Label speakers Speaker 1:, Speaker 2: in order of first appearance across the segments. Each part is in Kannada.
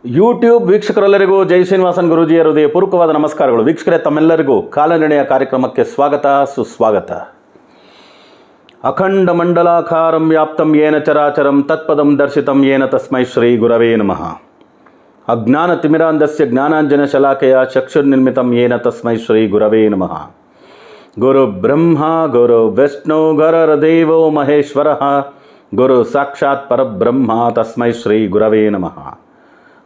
Speaker 1: ಯೂಟ್ಯೂಬ್ ವೀಕ್ಷಕರೆಲ್ಲರಿಗೂ ಜೈ ಶ್ರೀನಿವಾಸನ್ ಗುರೂಜಿಯ ಹೃದಯಪೂರ್ವಕವಾದ ನಮಸ್ಕಾರಗಳು. ವೀಕ್ಷಕರೇ, ತಮ್ಮೆಲ್ಲರಿಗೂ ಕಾಲನಿರ್ಣಯ ಕಾರ್ಯಕ್ರಮಕ್ಕೆ ಸ್ವಾಗತ ಸುಸ್ವಾಗತ. ಅಖಂಡ ಮಂಡಲಾಕಾರಂ ವ್ಯಾಪ್ತಂ ಯೇನ ಚರಾಚರಂ ತತ್ಪದಂ ದರ್ಶಿತಂ ಯೇನ ತಸ್ಮೈ ಶ್ರೀ ಗುರವೇ ನಮಃ. ಅಜ್ಞಾನ ತಿಮಿರಾಂಧಸ್ಯ ಜ್ಞಾನಾಂಜನ ಶಲಾಕೆಯ ಚಕ್ಷುರ್ನಿರ್ಮಿತಂ ಯೇನ ತಸ್ಮೈ ಶ್ರೀ ಗುರವೇ ನಮಃ. ಗುರು ಬ್ರಹ್ಮ ಗುರು ವಿಷ್ಣು ಗುರುರ್ದೇವೋ ಮಹೇಶ್ವರಃ ಗುರು ಸಾಕ್ಷಾತ್ ಪರಬ್ರಹ್ಮ ತಸ್ಮೈ ಶ್ರೀ ಗುರವೇ ನಮಃ.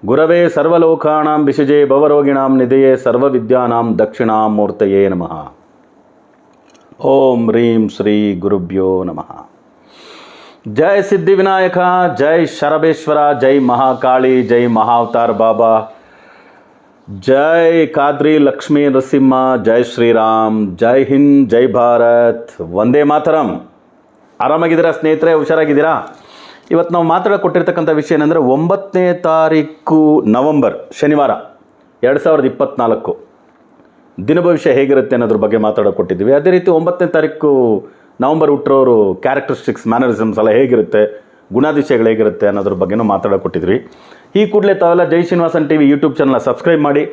Speaker 1: ಗುರವೇ ಸರ್ವಲೋಕಾನಾಂ ವಿಷಜೇ ಭವರೋಗಿಣಾಂ ನಿಧಯೇ ಸರ್ವವಿದ್ಯಾನಾಂ ದಕ್ಷಿಣಾಂ ಮೂರ್ತಯೇ ನಮಃ. ಓಂ ಹ್ರೀಂ ಶ್ರೀ ಗುರುಭ್ಯೋ ನಮಃ. ಜೈ ಸಿದ್ಧಿವಿನಾಯಕ, ಜೈ ಶರಬೇಶ್ವರ, ಜೈ ಮಹಾಕಾಳಿ, ಜೈ ಮಹಾವತಾರ್ ಬಾಬಾ, ಜೈ ಕಾದ್ರಿ ಲಕ್ಷ್ಮೀ ನರಸಿಂಹ, ಜೈ ಶ್ರೀರಾಮ್, ಜೈ ಹಿಂದ್, ಜೈ ಭಾರತ್, ವಂದೇ ಮಾತರಂ. ಆರಾಮಾಗಿದ್ದೀರಾ ಸ್ನೇಹಿತರೆ? ಹುಷಾರಾಗಿದ್ದೀರಾ? ಇವತ್ತು ನಾವು ಮಾತಾಡೋಕೊಟ್ಟಿರ್ತಕ್ಕಂಥ ವಿಷಯ ಏನಂದರೆ 9ನೇ ತಾರೀಕು ನವಂಬರ್ ಶನಿವಾರ 2024 ದಿನ ಭವಿಷ್ಯ ಹೇಗಿರುತ್ತೆ ಅನ್ನೋದ್ರ ಬಗ್ಗೆ ಮಾತಾಡೋಕೊಟ್ಟಿದ್ವಿ. ಅದೇ ರೀತಿ 9ನೇ ತಾರೀಕು ನವಂಬರ್ ಹುಟ್ಟಿರೋರು ಕ್ಯಾರೆಕ್ಟರಿಸ್ಟಿಕ್ಸ್, ಮ್ಯಾನರಿಸಮ್ಸ್ ಎಲ್ಲ ಹೇಗಿರುತ್ತೆ, ಗುಣಾತಿಶಯಗಳು ಹೇಗಿರುತ್ತೆ ಅನ್ನೋದ್ರ ಬಗ್ಗೆನೂ ಮಾತಾಡೋಕೊಟ್ಟಿದ್ವಿ. ಈ ಕೂಡಲೇ ತಾವೆಲ್ಲ ಜೈ ಶ್ರೀನಿವಾಸನ್ ಟಿವಿ ಯೂಟ್ಯೂಬ್ ಚಾನಲ್ನ ಸಬ್ಸ್ಕ್ರೈಬ್ ಮಾಡಿ,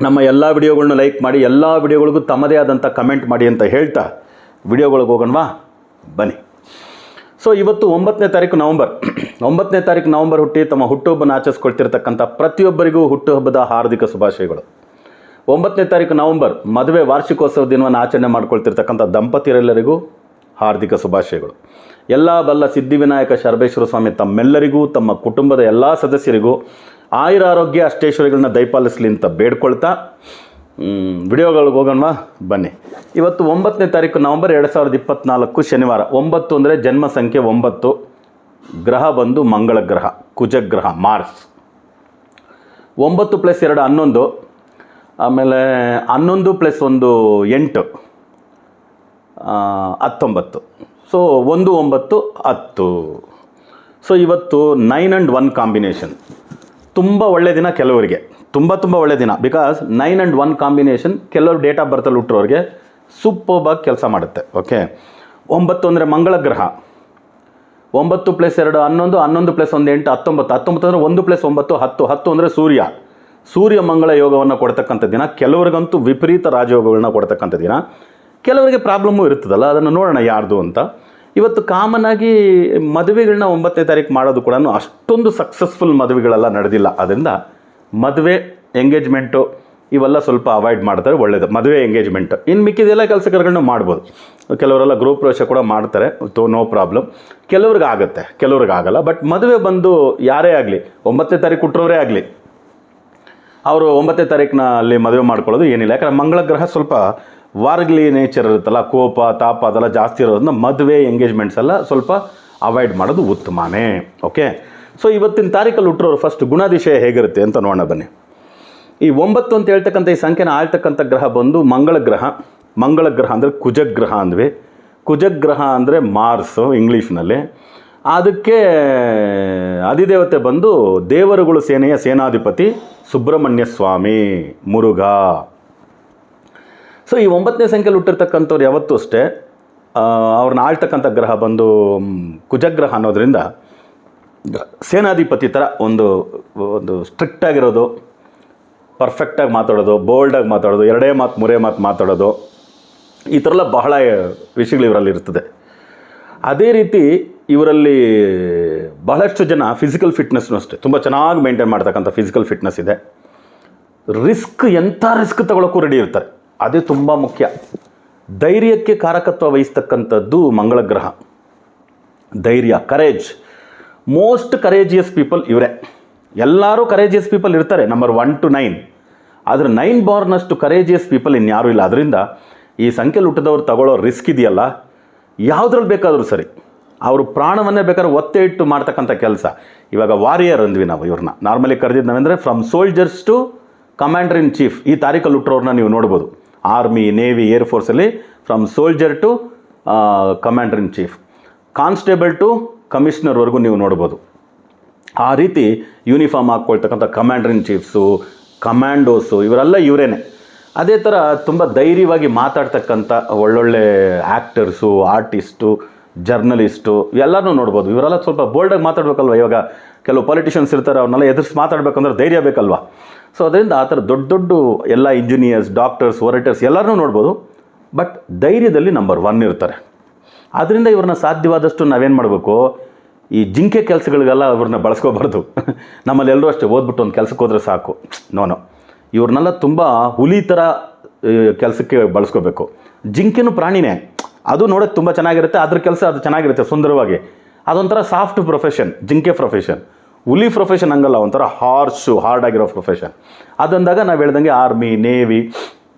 Speaker 1: ನಮ್ಮ ಎಲ್ಲ ವಿಡಿಯೋಗಳನ್ನ ಲೈಕ್ ಮಾಡಿ, ಎಲ್ಲ ವಿಡಿಯೋಗಳಿಗೂ ತಮ್ಮದೇ ಆದಂಥ ಕಮೆಂಟ್ ಮಾಡಿ ಅಂತ ಹೇಳ್ತಾ ವಿಡಿಯೋಗಳಿಗೆ ಹೋಗೋಣವಾ, ಬನ್ನಿ. ಸೊ ಇವತ್ತು 9ನೇ ತಾರೀಕು ನವಂಬರ್. 9ನೇ ತಾರೀಕು ನವಂಬರ್ ಹುಟ್ಟಿ ತಮ್ಮ ಹುಟ್ಟುಹಬ್ಬನ ಆಚರಿಸ್ಕೊಳ್ತಿರ್ತಕ್ಕಂಥ ಪ್ರತಿಯೊಬ್ಬರಿಗೂ ಹುಟ್ಟುಹಬ್ಬದ ಹಾರ್ದಿಕ ಶುಭಾಶಯಗಳು. 9ನೇ ತಾರೀಕು ನವಂಬರ್ ಮದುವೆ ವಾರ್ಷಿಕೋತ್ಸವ ದಿನವನ್ನು ಆಚರಣೆ ಮಾಡ್ಕೊಳ್ತಿರ್ತಕ್ಕಂಥ ದಂಪತಿರೆಲ್ಲರಿಗೂ ಹಾರ್ದಿಕ ಶುಭಾಶಯಗಳು. ಎಲ್ಲ ಬಲ್ಲ ಸಿದ್ಧಿವಿನಾಯಕ ಶರಬೇಶ್ವರ ಸ್ವಾಮಿ ತಮ್ಮೆಲ್ಲರಿಗೂ, ತಮ್ಮ ಕುಟುಂಬದ ಎಲ್ಲ ಸದಸ್ಯರಿಗೂ ಆಯುರಾರೋಗ್ಯ ಅಷ್ಟೈಶ್ವರ್ಯಗಳನ್ನ ದಯಪಾಲಿಸಲಿ ಅಂತ ಬೇಡ್ಕೊಳ್ತಾ ವಿಡಿಯೋಗಳಿಗೆ ಹೋಗೋಣವಾ, ಬನ್ನಿ. ಇವತ್ತು 9ನೇ ತಾರೀಕು ನವಂಬರ್ 2024 ಶನಿವಾರ. 9 ಅಂದರೆ ಜನ್ಮ ಸಂಖ್ಯೆ 9. ಗ್ರಹ ಬಂದು ಮಂಗಳ ಗ್ರಹ, ಕುಜಗ್ರಹ, ಮಾರ್ಸ್. 9 + 2 11, ಆಮೇಲೆ 11 + 1 8, 19. ಸೊ 1 9 10. ಸೊ ಇವತ್ತು 9 and 1 ಕಾಂಬಿನೇಷನ್ ತುಂಬ ಒಳ್ಳೆಯ ದಿನ ಕೆಲವರಿಗೆ, ತುಂಬ ಒಳ್ಳೆಯ ದಿನ. ಬಿಕಾಸ್ 9 and 1 ಕಾಂಬಿನೇಷನ್ ಕೆಲವರು ಡೇಟ್ ಆಫ್ ಬರ್ತಲ್ಲಿ ಹುಟ್ಟಿರೋರಿಗೆ ಸೂಪರ್ಬಾಗಿ ಕೆಲಸ ಮಾಡುತ್ತೆ. ಓಕೆ, 9 ಅಂದರೆ ಮಂಗಳ ಗ್ರಹ. 9 + 2 11, 11 + 1 8, 19. 19 ಅಂದರೆ 1 + 9 10. 10 ಅಂದರೆ ಸೂರ್ಯ ಮಂಗಳ ಯೋಗವನ್ನು ಕೊಡ್ತಕ್ಕಂಥ ದಿನ. ಕೆಲವರಿಗಂತೂ ವಿಪರೀತ ರಾಜಯೋಗಗಳನ್ನ ಕೊಡ್ತಕ್ಕಂಥ ದಿನ. ಕೆಲವರಿಗೆ ಪ್ರಾಬ್ಲಮ್ಮು ಇರ್ತದಲ್ಲ, ಅದನ್ನು ನೋಡೋಣ ಯಾರ್ದು ಅಂತ. ಇವತ್ತು ಕಾಮನ್ ಆಗಿ ಮದುವೆಗಳನ್ನ 9ನೇ ತಾರೀಕು ಮಾಡೋದು ಕೂಡ ಅಷ್ಟೊಂದು ಸಕ್ಸಸ್ಫುಲ್ ಮದುವೆಗಳೆಲ್ಲ ನಡೆದಿಲ್ಲ. ಅದರಿಂದ ಮದುವೆ, ಎಂಗೇಜ್ಮೆಂಟು ಇವೆಲ್ಲ ಸ್ವಲ್ಪ ಅವಾಯ್ಡ್ ಮಾಡ್ತಾರೆ, ಒಳ್ಳೆಯದು. ಮದುವೆ, ಎಂಗೇಜ್ಮೆಂಟ್, ಇನ್ನು ಮಿಕ್ಕಿದೆಲ್ಲ ಕೆಲಸ ಕಾರ್ಯಗಳನ್ನ ಮಾಡ್ಬೋದು. ಕೆಲವರೆಲ್ಲ ಗೃಹ ಪ್ರವೇಶ ಕೂಡ ಮಾಡ್ತಾರೆ, ನೋ ಪ್ರಾಬ್ಲಮ್. ಕೆಲವ್ರಿಗೆ ಆಗುತ್ತೆ, ಕೆಲವ್ರಿಗೆ ಆಗಲ್ಲ. ಬಟ್ ಮದುವೆ ಬಂದು ಯಾರೇ ಆಗಲಿ, 9ನೇ ತಾರೀಕು ಹುಟ್ಟಿರೋರೇ ಆಗಲಿ, ಅವರು 9ನೇ ತಾರೀಕಿನ ಅಲ್ಲಿ ಮದುವೆ ಮಾಡ್ಕೊಳ್ಳೋದು ಏನಿಲ್ಲ. ಯಾಕಂದರೆ ಮಂಗಳ ಗ್ರಹ ಸ್ವಲ್ಪ ವಾರ್ಗ್ಲಿ ನೇಚರ್ ಇರುತ್ತಲ್ಲ, ಕೋಪ ತಾಪ ಅದೆಲ್ಲ ಜಾಸ್ತಿ ಇರೋದನ್ನ ಮದುವೆ, ಎಂಗೇಜ್ಮೆಂಟ್ಸ್ ಎಲ್ಲ ಸ್ವಲ್ಪ ಅವಾಯ್ಡ್ ಮಾಡೋದು ಉತ್ತಮನೇ. ಓಕೆ, ಸೊ ಇವತ್ತಿನ ತಾರೀಕಲ್ಲಿ ಹುಟ್ಟಿರೋರು ಫಸ್ಟ್ ಗುಣಾತಿಶಯ ಹೇಗಿರುತ್ತೆ ಅಂತ ನೋಡೋಣ, ಬನ್ನಿ. ಈ 9 ಅಂತ ಹೇಳ್ತಕ್ಕಂಥ ಈ ಸಂಖ್ಯೆನ ಆಳ್ತಕ್ಕಂಥ ಗ್ರಹ ಬಂದು ಮಂಗಳ ಗ್ರಹ. ಮಂಗಳ ಗ್ರಹ ಅಂದರೆ ಕುಜಗ್ರಹ ಅಂದ್ವಿ. ಕುಜಗ್ರಹ ಅಂದರೆ ಮಾರ್ಸು ಇಂಗ್ಲೀಷ್ನಲ್ಲಿ. ಅದಕ್ಕೆ ಅಧಿದೇವತೆ ಬಂದು ದೇವರುಗಳು ಸೇನೆಯ ಸೇನಾಧಿಪತಿ ಸುಬ್ರಹ್ಮಣ್ಯ ಸ್ವಾಮಿ, ಮುರುಘಾ. ಸೊ ಈ 9ನೇ ಸಂಖ್ಯೆಯಲ್ಲಿ ಹುಟ್ಟಿರ್ತಕ್ಕಂಥವ್ರು ಯಾವತ್ತೂ ಅಷ್ಟೇ ಅವ್ರನ್ನ ಆಳ್ತಕ್ಕಂಥ ಗ್ರಹ ಬಂದು ಕುಜಗ್ರಹ ಅನ್ನೋದ್ರಿಂದ ಸೇನಾಧಿಪತಿ ಥರ ಒಂದು ಸ್ಟ್ರಿಕ್ಟಾಗಿರೋದು, ಪರ್ಫೆಕ್ಟಾಗಿ ಮಾತಾಡೋದು, ಬೋಲ್ಡಾಗಿ ಮಾತಾಡೋದು, 2 ಮಾತು 3 ಮಾತು ಮಾತಾಡೋದು, ಈ ಥರ ಎಲ್ಲ ಬಹಳ ವಿಷಯಗಳು ಇವರಲ್ಲಿ ಇರ್ತದೆ. ಅದೇ ರೀತಿ ಇವರಲ್ಲಿ ಬಹಳಷ್ಟು ಜನ ಫಿಸಿಕಲ್ ಫಿಟ್ನೆಸ್ನೂ ಅಷ್ಟೇ ತುಂಬ ಚೆನ್ನಾಗಿ ಮೇಂಟೈನ್ ಮಾಡ್ತಕ್ಕಂಥ ಫಿಸಿಕಲ್ ಫಿಟ್ನೆಸ್ ಇದೆ. ಎಂಥ ರಿಸ್ಕ್ ತಗೊಳ್ಳೋಕ್ಕೂ ರೆಡಿ ಇರ್ತಾರೆ, ಅದೇ ತುಂಬ ಮುಖ್ಯ. ಧೈರ್ಯಕ್ಕೆ ಕಾರಕತ್ವ ವಹಿಸ್ತಕ್ಕಂಥದ್ದು ಮಂಗಳ ಗ್ರಹ. ಧೈರ್ಯ, ಕರೇಜ್. ಮೋಸ್ಟ್ ಕರೇಜಿಯಸ್ ಪೀಪಲ್ ಇವರೇ. ಎಲ್ಲರೂ ಕರೇಜಿಯಸ್ ಪೀಪಲ್ ಇರ್ತಾರೆ, ನಂಬರ್ 1 to 9. ಆದರೆ 9 ಬಾರ್ನಷ್ಟು ಕರೇಜಿಯಸ್ ಪೀಪಲ್ ಇನ್ಯಾರೂ ಇಲ್ಲ. ಅದರಿಂದ ಈ ಸಂಖ್ಯೆಯಲ್ಲಿ ಹುಟ್ಟಿದವ್ರು ತಗೊಳ್ಳೋ ರಿಸ್ಕ್ ಇದೆಯಲ್ಲ, ಯಾವುದ್ರಲ್ಲಿ ಬೇಕಾದರೂ ಸರಿ, ಅವರು ಪ್ರಾಣವನ್ನೇ ಬೇಕಾದ್ರೆ ಒತ್ತೆ ಇಟ್ಟು ಮಾಡ್ತಕ್ಕಂಥ ಕೆಲಸ. ಇವಾಗ ವಾರಿಯರ್ ಅಂದ್ವಿ ನಾವು ಇವ್ರನ್ನ, ನಾರ್ಮಲಿ ಕರೆದಿದ್ದು ನಾವೆಂದರೆ from soldiers to commander in chief. ಈ ತಾರೀಕಲ್ಲಿ ಹುಟ್ಟಿರೋರನ್ನ ನೀವು ನೋಡ್ಬೋದು. ಆರ್ಮಿ, ನೇವಿ, ಏರ್ಫೋರ್ಸಲ್ಲಿ from soldier to commander in chief, constable to ಕಮಿಷನರ್ವರೆಗೂ ನೀವು ನೋಡ್ಬೋದು. ಆ ರೀತಿ ಯೂನಿಫಾರ್ಮ್ ಹಾಕ್ಕೊಳ್ತಕ್ಕಂಥ ಕಮಾಂಡರ್ ಇನ್ ಚೀಫ್ಸು, ಕಮಾಂಡೋಸು ಇವರೆಲ್ಲ ಇವರೇನೆ. ಅದೇ ಥರ ತುಂಬ ಧೈರ್ಯವಾಗಿ ಮಾತಾಡ್ತಕ್ಕಂಥ ಒಳ್ಳೊಳ್ಳೆ ಆ್ಯಕ್ಟರ್ಸು, ಆರ್ಟಿಸ್ಟು, ಜರ್ನಲಿಸ್ಟು ಎಲ್ಲರೂ ನೋಡ್ಬೋದು. ಇವರೆಲ್ಲ ಸ್ವಲ್ಪ ಬೋಲ್ಡಾಗಿ ಮಾತಾಡಬೇಕಲ್ವ. ಇವಾಗ ಕೆಲವು ಪೊಲಿಟಿಷಿಯನ್ಸ್ ಇರ್ತಾರೆ, ಅವ್ರನ್ನೆಲ್ಲ ಎದುರಿಸಿ ಮಾತಾಡಬೇಕಂದ್ರೆ ಧೈರ್ಯ ಬೇಕಲ್ವಾ. ಸೊ ಅದರಿಂದ ಆ ಥರ ದೊಡ್ಡ ದೊಡ್ಡ ಎಲ್ಲ ಇಂಜಿನಿಯರ್ಸ್, ಡಾಕ್ಟರ್ಸ್, ಒರೇಟರ್ಸ್ ಎಲ್ಲರನ್ನೂ ನೋಡ್ಬೋದು. ಬಟ್ ಧೈರ್ಯದಲ್ಲಿ ನಂಬರ್ 1 ಇರ್ತಾರೆ. ಆದ್ದರಿಂದ ಇವ್ರನ್ನ ಸಾಧ್ಯವಾದಷ್ಟು ನಾವೇನು ಮಾಡಬೇಕು, ಈ ಜಿಂಕೆ ಕೆಲಸಗಳಿಗೆಲ್ಲ ಇವ್ರನ್ನ ಬಳಸ್ಕೋಬಾರ್ದು. ನಮ್ಮಲ್ಲಿ ಎಲ್ಲರೂ ಅಷ್ಟೇ ಓದ್ಬಿಟ್ಟು ಒಂದು ಕೆಲಸಕ್ಕೆ ಹೋದರೆ ಸಾಕು. ನೋನೋ, ಇವ್ರನ್ನೆಲ್ಲ ತುಂಬ ಹುಲಿ ಥರ ಕೆಲಸಕ್ಕೆ ಬಳಸ್ಕೋಬೇಕು. ಜಿಂಕೆನೂ ಪ್ರಾಣಿನೇ, ಅದು ನೋಡೋಕ್ಕೆ ತುಂಬ ಚೆನ್ನಾಗಿರುತ್ತೆ, ಅದ್ರ ಕೆಲಸ ಅದು ಚೆನ್ನಾಗಿರುತ್ತೆ ಸುಂದರವಾಗಿ. ಅದೊಂಥರ ಸಾಫ್ಟ್ ಪ್ರೊಫೆಷನ್ ಜಿಂಕೆ ಪ್ರೊಫೆಷನ್. ಹುಲಿ ಪ್ರೊಫೆಷನ್ ಹಂಗಲ್ಲ, ಒಂಥರ ಹಾರ್ಡ್ ಆಗಿರೋ ಪ್ರೊಫೆಷನ್. ಅದಂದಾಗ ನಾವು ಹೇಳ್ದಂಗೆ ಆರ್ಮಿ, ನೇವಿ,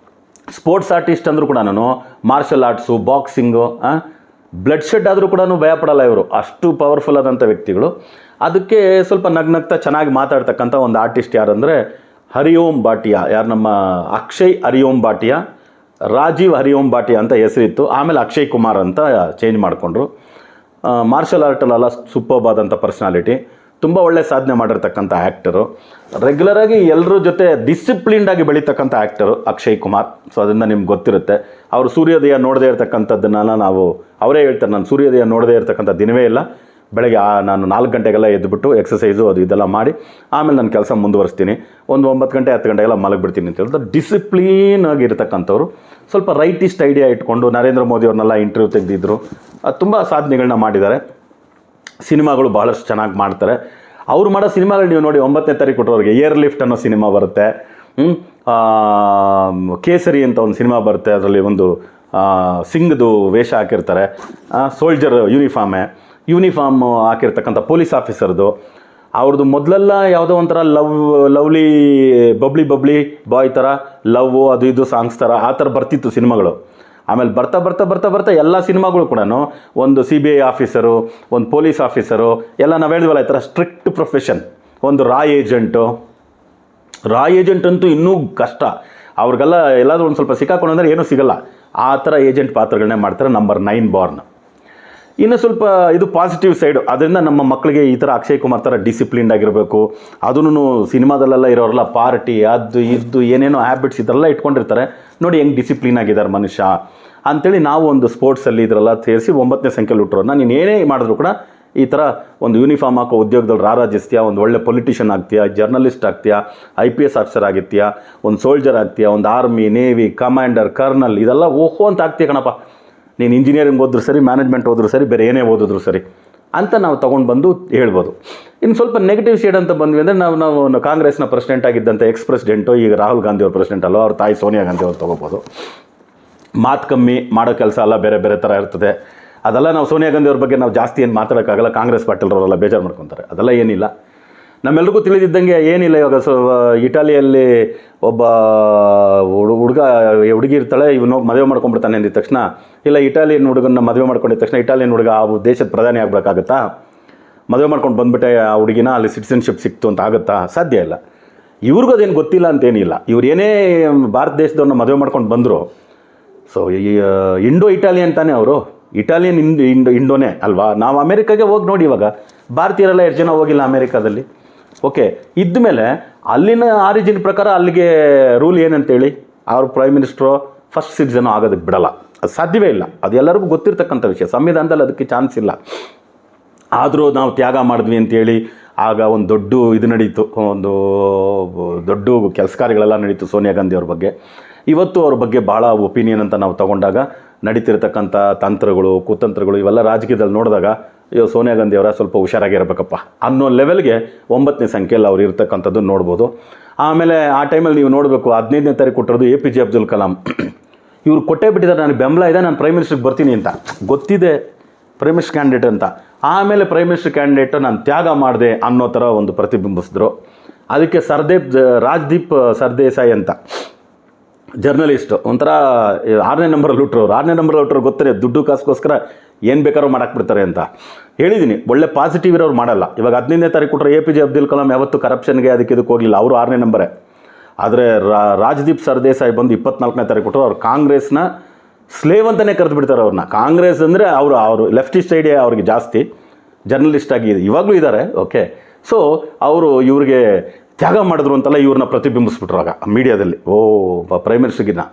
Speaker 1: ಸ್ಪೋರ್ಟ್ಸ್ ಆರ್ಟಿಸ್ಟ್ ಅಂದರೂ ಕೂಡ marshal arts, boxing, blood shed ಆದರೂ ಕೂಡ ಭಯಪಡಲ್ಲ ಇವರು, ಅಷ್ಟು ಪವರ್ಫುಲ್ ಆದಂಥ ವ್ಯಕ್ತಿಗಳು. ಅದಕ್ಕೆ ಸ್ವಲ್ಪ ನಗ್ನಗ್ತಾ ಚೆನ್ನಾಗಿ ಮಾತಾಡ್ತಕ್ಕಂಥ ಒಂದು ಆರ್ಟಿಸ್ಟ್ ಯಾರಂದರೆ ಹರಿಓಂ ಭಾಟಿಯಾ. ಯಾರು ನಮ್ಮ ಅಕ್ಷಯ್ ಹರಿಓಂ ಭಾಟಿಯಾ, ರಾಜೀವ್ ಹರಿಓಂ ಭಾಟಿಯಾ ಅಂತ ಹೆಸರಿತ್ತು. ಆಮೇಲೆ ಅಕ್ಷಯ್ ಕುಮಾರ್ ಅಂತ ಚೇಂಜ್ ಮಾಡಿಕೊಂಡ್ರು. ಮಾರ್ಷಲ್ ಆರ್ಟಲ್ಲೆಲ್ಲ ಸೂಪರ್ಬ್ ಆದಂಥ ಪರ್ಸ್ನಾಲಿಟಿ, ತುಂಬ ಒಳ್ಳೆ ಸಾಧನೆ ಮಾಡಿರ್ತಕ್ಕಂಥ ಆ್ಯಕ್ಟರು, ರೆಗ್ಯುಲರಾಗಿ ಎಲ್ಲರ ಜೊತೆ ಡಿಸಿಪ್ಲಿನ್ಡಾಗಿ ಬೆಳೀತಕ್ಕಂಥ ಆ್ಯಕ್ಟರು ಅಕ್ಷಯ್ ಕುಮಾರ್. ಸೊ ಅದರಿಂದ ನಿಮ್ಗೆ ಗೊತ್ತಿರುತ್ತೆ. ಅವರು ಸೂರ್ಯೋದಯ ನೋಡದೇ ಇರತಕ್ಕಂಥದ್ದನ್ನೆಲ್ಲ ಅವರೇ ಹೇಳ್ತಾರೆ, ನಾನು ಸೂರ್ಯೋದಯ ನೋಡದೇ ಇರತಕ್ಕಂಥ ದಿನವೇ ಇಲ್ಲ. ಬೆಳಗ್ಗೆ ನಾನು 4 ಗಂಟೆಗೆಲ್ಲ ಎದ್ದುಬಿಟ್ಟು ಎಕ್ಸಸೈಸು ಅದು ಇದೆಲ್ಲ ಮಾಡಿ ಆಮೇಲೆ ನನ್ನ ಕೆಲಸ ಮುಂದುವರಿಸ್ತೀನಿ. ಒಂದು 9 ಗಂಟೆ 10 ಗಂಟೆಗೆಲ್ಲ ಮಲಗಿಬಿಡ್ತೀನಿ ಅಂತ ಹೇಳಿದ್ರೆ ಡಿಸಿಪ್ಲೀನ್ ಆಗಿರ್ತಕ್ಕಂಥವ್ರು. ಸ್ವಲ್ಪ ರೈಟಿಸ್ಟ್ ಐಡಿಯಾ ಇಟ್ಕೊಂಡು ನರೇಂದ್ರ ಮೋದಿ ಅವ್ರನ್ನೆಲ್ಲ ಇಂಟರ್ವ್ಯೂ ತೆಗೆದಿದ್ರು. ತುಂಬ ಸಾಧನೆಗಳನ್ನ ಮಾಡಿದ್ದಾರೆ. ಸಿನಿಮಾಗಳು ಭಾಳಷ್ಟು ಚೆನ್ನಾಗಿ ಮಾಡ್ತಾರೆ. ಅವ್ರು ಮಾಡೋ ಸಿನಿಮಾಗಳು ನೀವು ನೋಡಿ, 9ನೇ ತಾರೀಕು ಕೊಟ್ಟವ್ರಿಗೆ ಏರ್ ಲಿಫ್ಟ್ ಅನ್ನೋ ಸಿನಿಮಾ ಬರುತ್ತೆ, ಕೇಸರಿ ಅಂತ ಒಂದು ಸಿನಿಮಾ ಬರುತ್ತೆ. ಅದರಲ್ಲಿ ಒಂದು ಸಿಂಗ್ದು ವೇಷ ಹಾಕಿರ್ತಾರೆ, ಸೋಲ್ಜರ್ ಯೂನಿಫಾರ್ಮ್ ಹಾಕಿರ್ತಕ್ಕಂಥ ಪೊಲೀಸ್ ಆಫೀಸರ್ದು. ಅವ್ರದ್ದು ಮೊದಲೆಲ್ಲ ಯಾವುದೋ ಒಂಥರ ಲವ್ಲಿ ಬಬ್ಲಿ ಬಾಯ್ ಥರ ಲವ್ ಅದು ಇದು ಸಾಂಗ್ಸ್ ಥರ ಆ ಥರ ಬರ್ತಿತ್ತು ಸಿನಿಮಾಗಳು. ಆಮೇಲೆ ಬರ್ತಾ ಎಲ್ಲ ಸಿನಿಮಾಗಳು ಕೂಡ ಒಂದು CBI ಆಫೀಸರು, ಒಂದು ಪೊಲೀಸ್ ಆಫೀಸರು ಎಲ್ಲ ನಾವು ಹೇಳಿದ್ವಲ್ಲ, ಈ ಥರ ಸ್ಟ್ರಿಕ್ಟ್ ಪ್ರೊಫೆಷನ್. ಒಂದು ರಾ ಏಜೆಂಟ್ ಅಂತೂ ಇನ್ನೂ ಕಷ್ಟ. ಅವ್ರಿಗೆಲ್ಲ ಎಲ್ಲಾದರೂ ಒಂದು ಸ್ವಲ್ಪ ಸಿಕ್ಕಾಕೊಂಡು ಅಂದರೆ ಏನೂ ಸಿಗಲ್ಲ. ಆ ಥರ ಏಜೆಂಟ್ ಪಾತ್ರಗಳನ್ನೇ ಮಾಡ್ತಾರೆ. Number 9 Born. ಇನ್ನು ಸ್ವಲ್ಪ ಇದು ಪಾಸಿಟಿವ್ ಸೈಡು. ಅದರಿಂದ ನಮ್ಮ ಮಕ್ಕಳಿಗೆ ಈ ಥರ ಅಕ್ಷಯ್ ಕುಮಾರ್ ಥರ ಡಿಸಿಪ್ಲಿನ್ಡ್ ಆಗಿರಬೇಕು. ಅದೂ ಸಿನಿಮಾದಲ್ಲೆಲ್ಲ ಇರೋರೆಲ್ಲ ಪಾರ್ಟಿ ಅದು ಇದು ಏನೇನೋ ಹ್ಯಾಬಿಟ್ಸ್ ಇದೆಲ್ಲ ಇಟ್ಕೊಂಡಿರ್ತಾರೆ. ನೋಡಿ ಹೆಂಗೆ ಡಿಸಿಪ್ಲಿನ್ ಆಗಿದ್ದಾರೆ ಮನುಷ್ಯ ಅಂಥೇಳಿ ನಾವು ಒಂದು ಸ್ಪೋರ್ಟ್ಸಲ್ಲಿ ಇದರೆಲ್ಲ ಸೇರಿಸಿ 9ನೇ ಸಂಖ್ಯೆಯಲ್ಲಿ ಹುಟ್ಟರೋನ್ನ ನೀನು ಏನೇ ಮಾಡಿದ್ರು ಕೂಡ ಈ ಥರ ಒಂದು ಯೂನಿಫಾರ್ಮ್ ಹಾಕೋ ಉದ್ಯೋಗದಲ್ಲಿ ರಾರಾಜಿಸ್ತೀಯಾ, ಒಂದು ಒಳ್ಳೆ ಪೊಲಿಟಿಷಿಯನ್ ಆಗ್ತೀಯಾ, ಜರ್ನಲಿಸ್ಟ್ ಆಗ್ತೀಯಾ, IPS ಆಫೀಸರ್ ಆಗಿರ್ತೀಯಾ, ಒಂದು ಸೋಲ್ಜರ್ ಆಗ್ತೀಯಾ, ಒಂದು ಆರ್ಮಿ, ನೇವಿ, ಕಮಾಂಡರ್, ಕರ್ನಲ್ ಇದೆಲ್ಲ ಓಹೋ ಅಂತ ಆಗ್ತೀಯ ಕಣಪ್ಪ. ನೀನು ಇಂಜಿನಿಯರಿಂಗ್ ಓದಿದ್ರು ಸರಿ, ಮ್ಯಾನೇಜ್ಮೆಂಟ್ ಓದಿದ್ರು ಸರಿ, ಬೇರೆ ಏನೇ ಓದಿದ್ರು ಸರಿ ಅಂತ ನಾವು ತೊಗೊಂಡು ಬಂದು ಹೇಳ್ಬೋದು. ಇನ್ನು ಸ್ವಲ್ಪ ನೆಗೆಟಿವ್ ಶೇಡ್ ಅಂತ ಬಂದ್ವಿ ಅಂದರೆ ನಾವು ಕಾಂಗ್ರೆಸ್ನ ಪ್ರೆಸಿಡೆಂಟ್ ಆಗಿದ್ದಂಥ ಪ್ರೆಸಿಡೆಂಟು ಈಗ ರಾಹುಲ್ ಗಾಂಧಿ ಅವ್ರ ಪ್ರೆಸಿಡೆಂಟ್ ಅಲ್ಲೋ, ಅವ್ರ ತಾಯಿ ಸೋನಿಯಾ ಗಾಂಧಿ ಅವ್ರು ತೊಗೋಬೋದು. ಮಾತು ಕಮ್ಮಿ, ಮಾಡೋ ಕೆಲಸ ಎಲ್ಲ ಬೇರೆ ಬೇರೆ ಥರ ಇರ್ತದೆ. ಅದೆಲ್ಲ ನಾವು ಸೋನಿಯಾ ಗಾಂಧಿ ಅವ್ರ ಬಗ್ಗೆ ನಾವು ಜಾಸ್ತಿ ಏನು ಮಾತಾಡೋಕ್ಕಾಗಲ್ಲ. ಕಾಂಗ್ರೆಸ್ ಪಾರ್ಟಿಯವರೆಲ್ಲ ಬೇಜಾರು ಮಾಡ್ಕೊತಾರೆ. ಅದೆಲ್ಲ ಏನಿಲ್ಲ, ನಮ್ಮೆಲ್ರಿಗೂ ತಿಳಿದಿದ್ದಂಗೆ ಏನಿಲ್ಲ. ಇವಾಗ ಇಟಾಲಿಯಲ್ಲಿ ಒಬ್ಬ ಹುಡುಗಿ ಇರ್ತಾಳೆ, ಇವನು ಹೋಗಿ ಮದುವೆ ಮಾಡ್ಕೊಂಡ್ಬಿಡ್ತಾನೆ ಅಂದಿದ ತಕ್ಷಣ, ಇಲ್ಲ ಇಟಾಲಿಯನ್ ಹುಡುಗನ್ನ ಮದುವೆ ಮಾಡ್ಕೊಂಡಿದ್ದ ತಕ್ಷಣ ಇಟಾಲಿಯನ್ ಹುಡುಗ ಆ ದೇಶದ ಪ್ರಧಾನಿ ಆಗಬೇಕಾಗತ್ತಾ? ಮದುವೆ ಮಾಡ್ಕೊಂಡು ಬಂದುಬಿಟ್ಟೆ ಆ ಹುಡುಗಿನ ಅಲ್ಲಿ ಸಿಟಿಸನ್ಶಿಪ್ ಸಿಕ್ತು ಅಂತ ಆಗುತ್ತಾ? ಸಾಧ್ಯ ಇಲ್ಲ. ಇವ್ರಿಗೂ ಅದೇನು ಗೊತ್ತಿಲ್ಲ ಅಂತೇನಿಲ್ಲ. ಇವ್ರು ಏನೇ ಭಾರತ ದೇಶದವ್ರನ್ನ ಮದುವೆ ಮಾಡ್ಕೊಂಡು ಬಂದರು, ಸೊ ಈ ಇಂಡೋ ಇಟಾಲಿಯನ್ ತಾನೇ ಅವರು, ಇಟಾಲಿಯನ್ ಇಂಡೋನೇ ಅಲ್ವಾ? ನಾವು ಅಮೇರಿಕಾಗೆ ಹೋಗಿ ನೋಡಿ, ಇವಾಗ ಭಾರತೀಯರೆಲ್ಲ ಎಷ್ಟು ಜನ ಹೋಗಿಲ್ಲ ಅಮೇರಿಕಾದಲ್ಲಿ. ಓಕೆ, ಇದ್ಮೇಲೆ ಅಲ್ಲಿನ ಆರಿಜಿನ್ ಪ್ರಕಾರ ಅಲ್ಲಿಗೆ ರೂಲ್ ಏನಂತೇಳಿ ಅವ್ರ ಪ್ರೈಮ್ ಮಿನಿಸ್ಟ್ರು ಫಸ್ಟ್ ಸಿಟಿಸನ್ ಆಗೋದಕ್ಕೆ ಬಿಡಲ್ಲ. ಅದು ಸಾಧ್ಯವೇ ಇಲ್ಲ. ಅದು ಎಲ್ಲರಿಗೂ ಗೊತ್ತಿರ್ತಕ್ಕಂಥ ವಿಷಯ. ಸಂವಿಧಾನದಲ್ಲಿ ಅದಕ್ಕೆ ಚಾನ್ಸ್ ಇಲ್ಲ. ಆದರೂ ನಾವು ತ್ಯಾಗ ಮಾಡಿದ್ವಿ ಅಂತೇಳಿ ಆಗ ಒಂದು ದೊಡ್ಡ ಇದು ನಡೀತು, ಒಂದು ದೊಡ್ಡ ಕೆಲಸ ಕಾರ್ಯಗಳೆಲ್ಲ ನಡೀತು ಸೋನಿಯಾ ಗಾಂಧಿ ಅವ್ರ ಬಗ್ಗೆ. ಇವತ್ತು ಅವ್ರ ಬಗ್ಗೆ ಭಾಳ ಒಪಿನಿಯನ್ ಅಂತ ನಾವು ತೊಗೊಂಡಾಗ ನಡೀತಿರ್ತಕ್ಕಂಥ ತಂತ್ರಗಳು, ಕುತಂತ್ರಗಳು ಇವೆಲ್ಲ ರಾಜಕೀಯದಲ್ಲಿ ನೋಡಿದಾಗ ಅಯ್ಯೋ ಸೋನಿಯಾ ಗಾಂಧಿ ಅವರ ಸ್ವಲ್ಪ ಹುಷಾರಾಗಿರಬೇಕಪ್ಪ ಅನ್ನೋ ಲೆವೆಲ್ಗೆ 9ನೇ ಸಂಖ್ಯೆಯಲ್ಲಿ ಅವ್ರು ಇರ್ತಕ್ಕಂಥದ್ದು ನೋಡ್ಬೋದು. ಆಮೇಲೆ ಆ ಟೈಮಲ್ಲಿ ನೀವು ನೋಡಬೇಕು, 15ನೇ ತಾರೀಕು ಕೊಟ್ಟಿರೋದು APJ ಅಬ್ದುಲ್ ಕಲಾಂ. ಇವ್ರು ಕೊಟ್ಟೇ ಬಿಟ್ಟಿದ್ದಾರೆ, ನನಗೆ ಬೆಂಬಲ ಇದೆ, ನಾನು ಪ್ರೈಮ್ ಮಿನಿಸ್ಟ್ರಿಗೆ ಬರ್ತೀನಿ ಅಂತ ಗೊತ್ತಿದೆ, ಪ್ರೈಮ್ ಮಿನಿಸ್ಟರ್ ಕ್ಯಾಂಡಿಡೇಟ್ ಅಂತ. ಆಮೇಲೆ ಪ್ರೈಮ್ ಮಿನಿಸ್ಟರ್ ಕ್ಯಾಂಡಿಡೇಟ್ ನಾನು ತ್ಯಾಗ ಮಾಡಿದೆ ಅನ್ನೋ ಥರ ಒಂದು ಪ್ರತಿಬಿಂಬಿಸಿದ್ರು. ಅದಕ್ಕೆ ರಾಜ್ದೀಪ್ ಸರ್ದೇಸಾಯಿ ಅಂತ ಜರ್ನಲಿಸ್ಟು, ಒಂಥರ 6ನೇ ನಂಬರಲ್ಲಿ ಹುಟ್ಟರು. 6ನೇ ನಂಬರಲ್ಲಿ ಹುಟ್ಟರು ಗೊತ್ತೇ, ದುಡ್ಡು ಕಾಸ್ಗೋಸ್ಕರ ಏನು ಬೇಕಾದ್ರೂ ಮಾಡಾಕ್ಬಿಡ್ತಾರೆ ಅಂತ ಹೇಳಿದ್ದೀನಿ. ಒಳ್ಳೆ ಪಾಸಿಟಿವ್ ಇರೋರು ಮಾಡಲ್ಲ. ಇವಾಗ 15ನೇ ತಾರೀಕು ಕೊಟ್ಟರೆ APJ ಅಬ್ದುಲ್ ಕಲಾಂ ಯಾವತ್ತು ಕರಪ್ಷನ್ಗೆ ಅದಕ್ಕೆ ಇದಕ್ಕೆ ಹೋಗಲಿಲ್ಲ, ಅವರು 6ನೇ ನಂಬರೇ. ಆದರೆ ರಾಜ್ದೀಪ್ ಸರ್ದೇಸಾಯಿ ಬಂದು 24ನೇ ತಾರೀಕು ಕೊಟ್ಟರು. ಅವ್ರು ಕಾಂಗ್ರೆಸ್ನ ಸ್ಲೇವ್ ಅಂತಲೇ ಕರೆದು ಬಿಡ್ತಾರೆ ಅವ್ರನ್ನ. ಕಾಂಗ್ರೆಸ್ ಅಂದರೆ ಅವರು ಲೆಫ್ಟಿಸ್ಟ್ ಐಡಿಯಾ ಅವ್ರಿಗೆ ಜಾಸ್ತಿ, ಜರ್ನಲಿಸ್ಟ್ ಆಗಿ ಇವಾಗಲೂ ಇದ್ದಾರೆ. ಓಕೆ, ಸೊ ಅವರು ಇವ್ರಿಗೆ ತ್ಯಾಗ ಮಾಡಿದ್ರು ಅಂತೆಲ್ಲ ಇವ್ರನ್ನ ಪ್ರತಿಬಿಂಬಿಸ್ಬಿಟ್ರು ಆಗ ಮೀಡಿಯಾದಲ್ಲಿ. ಪ್ರೈಮ್ ಮಿನಿಸ್ಟರ್ಗಿನ್ನ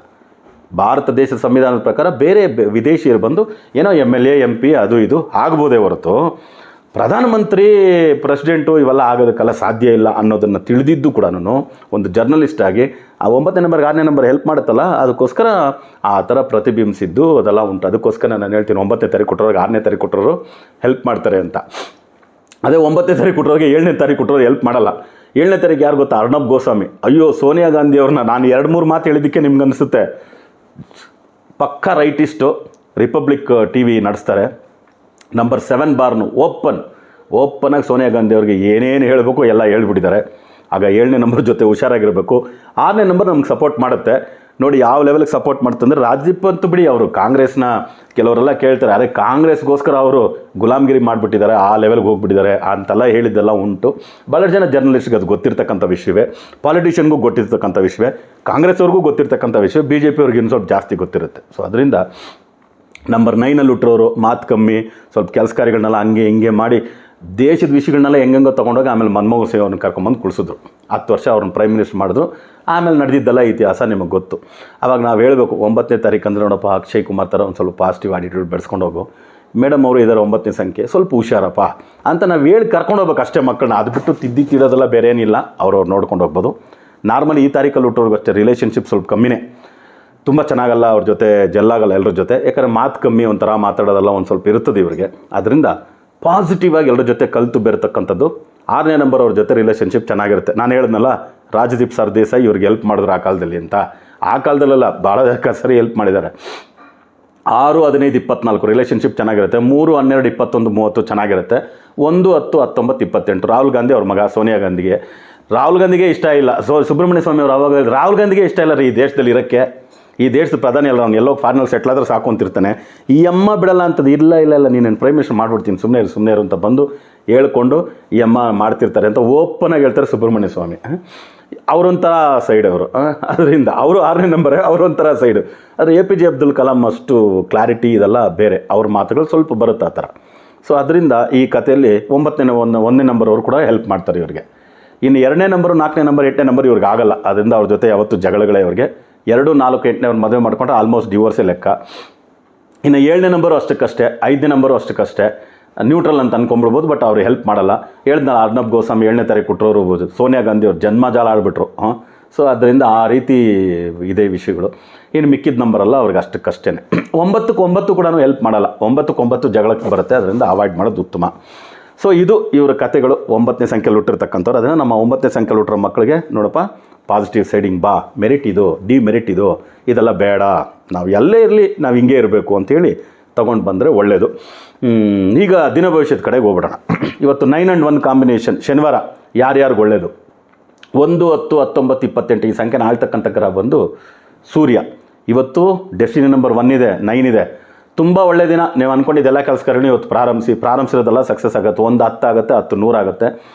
Speaker 1: ಭಾರತ ದೇಶದ ಸಂವಿಧಾನದ ಪ್ರಕಾರ ಬೇರೆ ವಿದೇಶಿಯರು ಬಂದು ಏನೋ MLA MP ಅದು ಇದು ಆಗ್ಬೋದೇ ಹೊರತು ಪ್ರಧಾನಮಂತ್ರಿ ಪ್ರೆಸಿಡೆಂಟು ಇವೆಲ್ಲ ಆಗೋದಕ್ಕೆಲ್ಲ ಸಾಧ್ಯ ಇಲ್ಲ ಅನ್ನೋದನ್ನು ತಿಳಿದಿದ್ದು ಕೂಡ ಒಂದು ಜರ್ನಲಿಸ್ಟ್ ಆಗಿ ಆ 9ನೇ ನಂಬರ್ 6ನೇ ನಂಬರ್ ಹೆಲ್ಪ್ ಮಾಡುತ್ತಲ್ಲ, ಅದಕ್ಕೋಸ್ಕರ ಆ ಥರ ಪ್ರತಿಬಿಂಬಿಸಿದ್ದು ಅದೆಲ್ಲ ಉಂಟು. ಅದಕ್ಕೋಸ್ಕರ ನಾನು ಹೇಳ್ತೀನಿ 9ನೇ ತಾರೀಕು ಕೊಟ್ಟವ್ರಿಗೆ 6ನೇ ತಾರೀಕು ಕೊಟ್ಟರು ಹೆಲ್ಪ್ ಮಾಡ್ತಾರೆ ಅಂತ. ಅದೇ 9ನೇ ತಾರೀಕು ಕೊಟ್ಟವ್ರಿಗೆ 7ನೇ ತಾರೀಕು ಕೊಟ್ಟರು ಹೆಲ್ಪ್ ಮಾಡಲ್ಲ. 7ನೇ ತಾರೀಕು ಯಾರು ಗೊತ್ತಾ? ಅರ್ಣಬ್ ಗೋಸ್ವಾಮಿ. ಅಯ್ಯೋ, ಸೋನಿಯಾ ಗಾಂಧಿ ಅವ್ರನ್ನ ನಾನು 2-3 ಮಾತು ಹೇಳಿದ್ದಕ್ಕೆ ನಿಮ್ಗೆ ಅನಿಸುತ್ತೆ, ಪಕ್ಕಾ ರೈಟಿಸ್ಟು. ರಿಪಬ್ಲಿಕ್ TV ನಡೆಸ್ತಾರೆ. ನಂಬರ್ 7 ಬಾರ್ನು ಓಪನ್ನಾಗಿ ಸೋನಿಯಾ ಗಾಂಧಿ ಅವ್ರಿಗೆ ಏನೇನು ಹೇಳಬೇಕು ಎಲ್ಲ ಹೇಳ್ಬಿಟ್ಟಿದ್ದಾರೆ. ಆಗ 7ನೇ ನಂಬರ್ ಜೊತೆ ಹುಷಾರಾಗಿರಬೇಕು. 6ನೇ ನಂಬರ್ ನಮ್ಗೆ ಸಪೋರ್ಟ್ ಮಾಡುತ್ತೆ. ನೋಡಿ ಯಾವ ಲೆವೆಲ್ಗೆ ಸಪೋರ್ಟ್ ಮಾಡ್ತಂದ್ರೆ, ರಾಜ್ದೀಪ್ ಅಂತೂ ಬಿಡಿ, ಅವರು ಕಾಂಗ್ರೆಸ್ನ ಕೆಲವರೆಲ್ಲ ಕೇಳ್ತಾರೆ, ಅರೆ ಕಾಂಗ್ರೆಸ್ಗೋಸ್ಕರ ಅವರು ಗುಲಾಮ್ಗಿರಿ ಮಾಡಿಬಿಟ್ಟಿದ್ದಾರೆ, ಆ ಲೆವೆಲ್ಗೆ ಹೋಗ್ಬಿಟ್ಟಿದ್ದಾರೆ ಅಂತೆಲ್ಲ ಹೇಳಿದ್ದೆಲ್ಲ ಉಂಟು. ಭಾಳಷ್ಟು ಜನ ಜರ್ನಲಿಸ್ಟ್ಗೆ ಅದು ಗೊತ್ತಿರ್ತಕ್ಕಂಥ ವಿಷಯವೇ, ಪಾಲಿಟಿಷಿಯನ್ಗೂ ಗೊತ್ತಿರ್ತಕ್ಕಂಥ ವಿಷಯವೇ, ಕಾಂಗ್ರೆಸ್ ಅವ್ರಿಗೂ ಗೊತ್ತಿರ್ತಕ್ಕಂಥ ವಿಷಯ, BJP ಅವ್ರಿಗೆ ಇನ್ನು ಸ್ವಲ್ಪ ಜಾಸ್ತಿ ಗೊತ್ತಿರುತ್ತೆ. ಸೊ ಅದರಿಂದ ನಂಬರ್ 9 ಹುಟ್ಟಿರೋರು ಮಾತು ಕಮ್ಮಿ, ಸ್ವಲ್ಪ ಕೆಲಸ ಕಾರ್ಯಗಳನ್ನೆಲ್ಲ ಹಂಗೆ ಹಿಂಗೆ ಮಾಡಿ ದೇಶದ ವಿಷಯಗಳನ್ನೆಲ್ಲ ಹೆಂಗಂಗೋ ತೊಗೊಂಡೋಗಿ ಆಮೇಲೆ ಮನಮೋಹನ್ ಸಿಂಗ್ ಅವ್ರನ್ನ ಕರ್ಕೊಂಬಂದು ಕುಳಿಸಿದ್ರು. 10 ವರ್ಷ ಅವ್ರನ್ನ ಪ್ರೈಮ್ ಮಿನಿಸ್ಟರ್ ಮಾಡಿದ್ರು. ಆಮೇಲೆ ನಡೆದಿದ್ದೆಲ್ಲ ಇತಿಹಾಸ ನಿಮಗೆ ಗೊತ್ತು. ಆವಾಗ ನಾವು ಹೇಳಬೇಕು 9ನೇ ತಾರೀಕು ಅಂದರೆ ನೋಡಪ್ಪ ಅಕ್ಷಯ್ ಕುಮಾರ್ ಥರ ಒಂದು ಸ್ವಲ್ಪ ಪಾಸಿಟಿವ್ ಆಟಿಟ್ಯೂಡ್ ಬೆಳೆಸ್ಕೊಂಡು ಹೋಗು, ಮೇಡಮ್ ಅವರು ಇದ್ದಾರೆ 9ನೇ ಸಂಖ್ಯೆ, ಸ್ವಲ್ಪ ಹುಷಾರಪ್ಪ ಅಂತ ನಾವು ಹೇಳಿ ಕರ್ಕೊಂಡು ಹೋಗ್ಬೇಕು ಅಷ್ಟೇ ಮಕ್ಕಳನ್ನ. ಅದು ಬಿಟ್ಟು ತಿದ್ದಿರೋದೆಲ್ಲ ಬೇರೆ ಏನಿಲ್ಲ, ಅವ್ರವ್ರು ನೋಡ್ಕೊಂಡು ಹೋಗ್ಬೋದು. ನಾರ್ಮಲಿ ಈ ತಾರೀಕಲ್ಲಿ ಹುಟ್ಟೋರ್ಗೂ ಅಷ್ಟೇ ರಿಲೇಷನ್ಶಿಪ್ ಸ್ವಲ್ಪ ಕಮ್ಮಿನೇ, ತುಂಬ ಚೆನ್ನಾಗಲ್ಲ, ಅವ್ರ ಜೊತೆ ಜೆಲ್ಲಾಗಲ್ಲ ಎಲ್ಲರ ಜೊತೆ, ಯಾಕಂದರೆ ಮಾತು ಕಮ್ಮಿ, ಒಂಥರ ಮಾತಾಡೋದೆಲ್ಲ ಒಂದು ಸ್ವಲ್ಪ ಇರ್ತದೆ ಇವರಿಗೆ. ಅದರಿಂದ ಪಾಸಿಟಿವ್ ಆಗಿ ಎಲ್ಲರ ಜೊತೆ ಕಲಿತು ಬೇರ್ತಕ್ಕಂಥದ್ದು. 6ನೇ ನಂಬರ್ ಅವ್ರ ಜೊತೆ ರಿಲೇಷನ್ಶಿಪ್ ಚೆನ್ನಾಗಿರುತ್ತೆ. ನಾನು ಹೇಳಿದ್ನಲ್ಲ, ರಾಜದೀಪ್ ಸರ್ದೇಸಾಯಿ ಇವ್ರಿಗೆ ಹೆಲ್ಪ್ ಮಾಡಿದ್ರು ಆ ಕಾಲದಲ್ಲಿ ಅಂತ. ಆ ಕಾಲದಲ್ಲೆಲ್ಲ ಭಾಳ ಸರಿ ಹೆಲ್ಪ್ ಮಾಡಿದ್ದಾರೆ. 6, 15, 24 ರಿಲೇಷನ್ಶಿಪ್ ಚೆನ್ನಾಗಿರುತ್ತೆ. 3, 12, 21, 30 ಚೆನ್ನಾಗಿರುತ್ತೆ. 1, 10, 19, 28 ರಾಹುಲ್ ಗಾಂಧಿ ಅವ್ರ ಮಗ ಸೋನಿಯಾ ಗಾಂಧಿಗೆ. ರಾಹುಲ್ ಗಾಂಧಿಗೆ ಇಷ್ಟ ಇಲ್ಲ. ಸುಬ್ರಹ್ಮಣ್ಯ ಸ್ವಾಮಿ ಅವರು ಅವಾಗ ರಾಹುಲ್ ಗಾಂಧಿಗೆ ಇಷ್ಟ ಇಲ್ಲ ರೀ ಈ ದೇಶದಲ್ಲಿ ಇರೋಕ್ಕೆ, ಈ ದೇಶದ ಪ್ರಧಾನಿ ಅಲ್ಲ, ಅವ್ನು ಎಲ್ಲೋ ಫಾರಿನಲ್ಲಿ ಸೆಟ್ಲ್ ಆದ್ರೆ ಸಾಕು ಅಂತಿರ್ತಾನೆ. ಈ ಅಮ್ಮ ಬಿಡಲ್ಲ ಅಂತದ್ದು, ಇಲ್ಲ ನೀನು ಪ್ರೈಮ್ ಮಿನಿಸ್ಟರ್ ಮಾಡಿಬಿಡ್ತೀನಿ, ಸುಮ್ಮನೆ ಇರು ಅಂತ ಬಂದು ಹೇಳ್ಕೊಂಡು ಈ ಅಮ್ಮ ಮಾಡ್ತಿರ್ತಾರೆ ಅಂತ ಓಪನಾಗಿ ಹೇಳ್ತಾರೆ ಸುಬ್ರಹ್ಮಣ್ಯ ಸ್ವಾಮಿ. ಅವರೊಂಥರ ಸೈಡ್ ಅವರು. ಅದರಿಂದ ಅವರು 6ನೇ ನಂಬರೇ, ಅವರೊಂಥರ ಸೈಡು. ಆದರೆ APJ ಅಬ್ದುಲ್ ಕಲಾಂ ಅಷ್ಟು ಕ್ಲಾರಿಟಿ ಇದೆಲ್ಲ ಬೇರೆ, ಅವ್ರ ಮಾತುಗಳು ಸ್ವಲ್ಪ ಬರುತ್ತೆ ಆ ಥರ. ಸೊ ಅದರಿಂದ ಈ ಕಥೆಯಲ್ಲಿ 1ನೇ ನಂಬರ್ ಅವರು ಕೂಡ ಹೆಲ್ಪ್ ಮಾಡ್ತಾರೆ ಇವ್ರಿಗೆ. ಇನ್ನು 2ನೇ ನಂಬರು, 4ನೇ ನಂಬರ್, 8ನೇ ನಂಬರ್ ಇವ್ರಿಗೆ ಆಗಲ್ಲ. ಅದರಿಂದ ಅವ್ರ ಜೊತೆ ಯಾವತ್ತೂ ಜಗಳಗಳೇ ಇವ್ರಿಗೆ. 2, 4, 8ನೇ ಅವ್ರು ಮದುವೆ ಮಾಡ್ಕೊಂಡ್ರೆ ಆಲ್ಮೋಸ್ಟ್ ಡಿವೋರ್ಸೇ ಲೆಕ್ಕ. ಇನ್ನು 7ನೇ ನಂಬರು ಅಷ್ಟಕ್ಕಷ್ಟೇ, 5ನೇ ನಂಬರು ಅಷ್ಟಕ್ಕಷ್ಟೇ, ನ್ಯೂಟ್ರಲ್ ಅಂತ ಅನ್ಕೊಂಡ್ಬಿಡ್ಬೋದು. ಬಟ್ ಅವ್ರು ಹೆಲ್ಪ್ ಮಾಡಲ್ಲ. ಹೇಳಿದ್ನಲ್ಲ, ಅರ್ಣಬ್ ಗೋಸ್ವಾಮಿ 7ನೇ ತಾರೀಕು ಕೊಟ್ಟರು, ಸೋನಿಯಾ ಗಾಂಧಿ ಅವ್ರು ಜನ್ಮಜಾಲ ಆಡ್ಬಿಟ್ರು. ಸೊ ಅದರಿಂದ ಆ ರೀತಿ ಇದೇ ವಿಷಯಗಳು. ಇನ್ನು ಮಿಕ್ಕಿದ ನಂಬರಲ್ಲ ಅವ್ರಿಗೆ ಅಷ್ಟಕ್ಕಷ್ಟೇ. 9 ಕೂಡ ಹೆಲ್ಪ್ ಮಾಡಲ್ಲ. 9 ಜಗಳಕ್ಕೆ ಬರುತ್ತೆ. ಅದರಿಂದ ಅವಾಯ್ಡ್ ಮಾಡೋದು ಉತ್ತಮ. ಸೊ ಇದು ಇವರ ಕಥೆಗಳು. 9ನೇ ಸಂಖ್ಯೆಯಲ್ಲಿ ಹುಟ್ಟಿರ್ತಕ್ಕಂಥವ್ರು. ಅದನ್ನು ನಮ್ಮ 9ನೇ ಸಂಖ್ಯೆಯಲ್ಲಿ ಹುಟ್ಟಿರೋ ಮಕ್ಕಳಿಗೆ ನೋಡಪ್ಪ, ಪಾಸಿಟಿವ್ ಸೈಡಿಂಗ್ ಬಾ, ಮೆರಿಟ್ ಇದು, ಡಿಮೆರಿಟ್ ಇದು, ಇದೆಲ್ಲ ಬೇಡ, ನಾವು ಎಲ್ಲೇ ಇರಲಿ ನಾವು ಹಿಂಗೆ ಇರಬೇಕು ಅಂಥೇಳಿ ತೊಗೊಂಡು ಬಂದರೆ ಒಳ್ಳೆಯದು. ಈಗ ದಿನ ಭವಿಷ್ಯದ ಕಡೆಗೆ ಹೋಗ್ಬಿಡೋಣ. ಇವತ್ತು 9 and 1 ಕಾಂಬಿನೇಷನ್ ಶನಿವಾರ ಯಾರ್ಯಾರಿಗೆ ಒಳ್ಳೆಯದು? 1, 10, 19, 28 ಈ ಸಂಖ್ಯೆನ ಆಳ್ತಕ್ಕಂಥ ಗ್ರಹ ಬಂದು ಸೂರ್ಯ. ಇವತ್ತು ಡೆಸ್ಟಿನಿ ನಂಬರ್ 1 ಇದೆ, 9 ಇದೆ. ತುಂಬ ಒಳ್ಳೆಯ ದಿನ. ನೀವು ಅಂದ್ಕೊಂಡಿದ್ದೆಲ್ಲ ಕೆಲಸ ಕಾರ್ಯಗಳನ್ನ ಇವತ್ತು ಪ್ರಾರಂಭಿಸಿರೋದೆಲ್ಲ ಸಕ್ಸಸ್ ಆಗುತ್ತೆ. 1 10 ಆಗುತ್ತೆ, 10 100 ಆಗುತ್ತೆ.